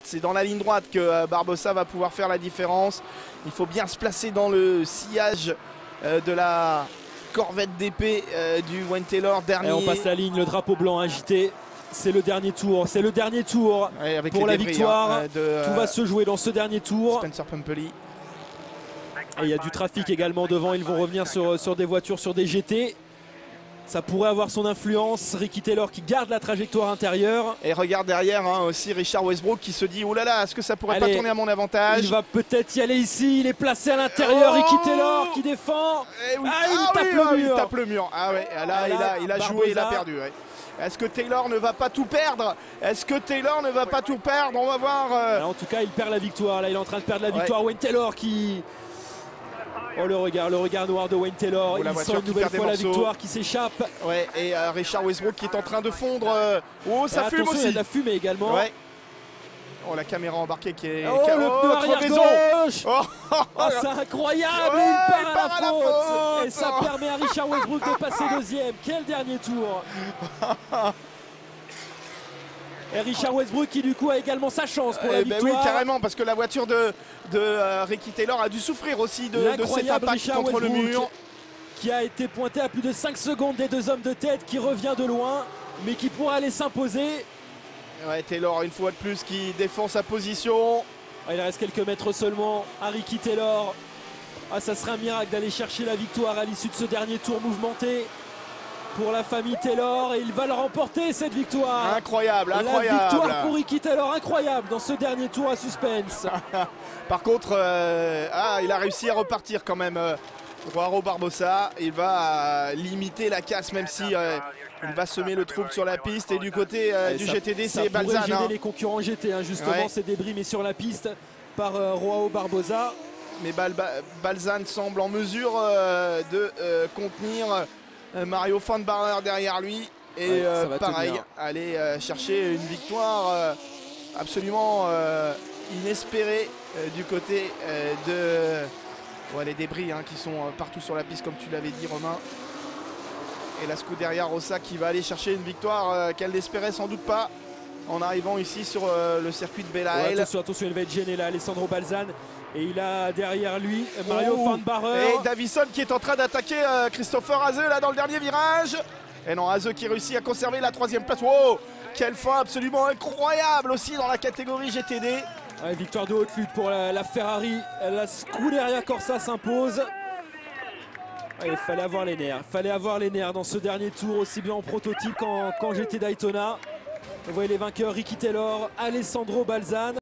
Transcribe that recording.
C'est dans la ligne droite que Barbosa va pouvoir faire la différence. Il faut bien se placer dans le sillage de la corvette d'épée du Wayne Taylor. Dernier. Et on passe la ligne, le drapeau blanc agité. C'est le dernier tour, c'est le dernier tour pour la victoire. Tout va se jouer dans ce dernier tour. Spencer Pumpelly. Et il y a du trafic également devant, ils vont revenir sur des voitures, sur des GT. Ça pourrait avoir son influence. Ricky Taylor qui garde la trajectoire intérieure. Et regarde derrière aussi Richard Westbrook qui se dit oh là là, est-ce que ça pourrait pas tourner à mon avantage? Il va peut-être y aller ici, il est placé à l'intérieur. Ricky Taylor qui défend. Oui. Il tape le mur. Il tape le mur. Ah ouais, là, il a joué, il a perdu. Ouais. Est-ce que Taylor ne va pas tout perdre? Est-ce que Taylor ne va pas tout perdre? On va voir. En tout cas, il perd la victoire. Là, il est en train de perdre la victoire. Wayne Taylor qui... Oh, le regard noir de Wayne Taylor. Il sent une nouvelle fois la victoire qui s'échappe. Ouais, et Richard Westbrook qui est en train de fondre. Oh, ça fume aussi. Il y a de la fumée également. Ouais. Oh, la caméra embarquée qui est... Oh, le pneu arrière gauche. Oh, c'est incroyable. Il part à la faute. Et ça permet à Richard Westbrook de passer deuxième. Quel dernier tour. Et Richard Westbrook qui du coup a également sa chance pour la victoire. Oui, carrément, parce que la voiture de Ricky Taylor a dû souffrir aussi de cet impact Richard contre Westbrook, le mur. Qui a été pointé à plus de 5 secondes des deux hommes de tête, qui revient de loin, mais qui pourra aller s'imposer. Ouais, Taylor une fois de plus qui défend sa position. Il reste quelques mètres seulement à Ricky Taylor. Ça serait un miracle d'aller chercher la victoire à l'issue de ce dernier tour mouvementé pour la famille Taylor, et il va le remporter cette victoire. Incroyable. La victoire pour Ricky Taylor, incroyable dans ce dernier tour à suspense. Par contre, il a réussi à repartir quand même. Joao Barbosa, il va limiter la casse, même si il va semer le trouble sur la piste. Et du côté du GTD, c'est Balzan. Ça pourrait gêner les concurrents GT, justement, ces débris mis sur la piste par Joao Barbosa. Mais Balzan semble en mesure de contenir Mario Van Barler derrière lui. Et pareil, aller chercher une victoire absolument inespérée du côté de... les débris qui sont partout sur la piste, comme tu l'avais dit, Romain. Et la Scuderia derrière Rossa qui va aller chercher une victoire qu'elle n'espérait sans doute pas en arrivant ici sur le circuit de Belaël. Attention, il va être gêné là, Alessandro Balzan. Et il a derrière lui Mario Van Barler. Et Davison qui est en train d'attaquer Christopher Haze là dans le dernier virage. Et non, Haze qui réussit à conserver la 3e place. Wow, quelle fin absolument incroyable aussi dans la catégorie GTD. Victoire de haute lutte pour la Ferrari. La Scuderia Corsa s'impose. Il fallait avoir les nerfs. Dans ce dernier tour, aussi bien en prototype qu'en GT Daytona. Vous voyez les vainqueurs, Ricky Taylor, Alessandro Balzan.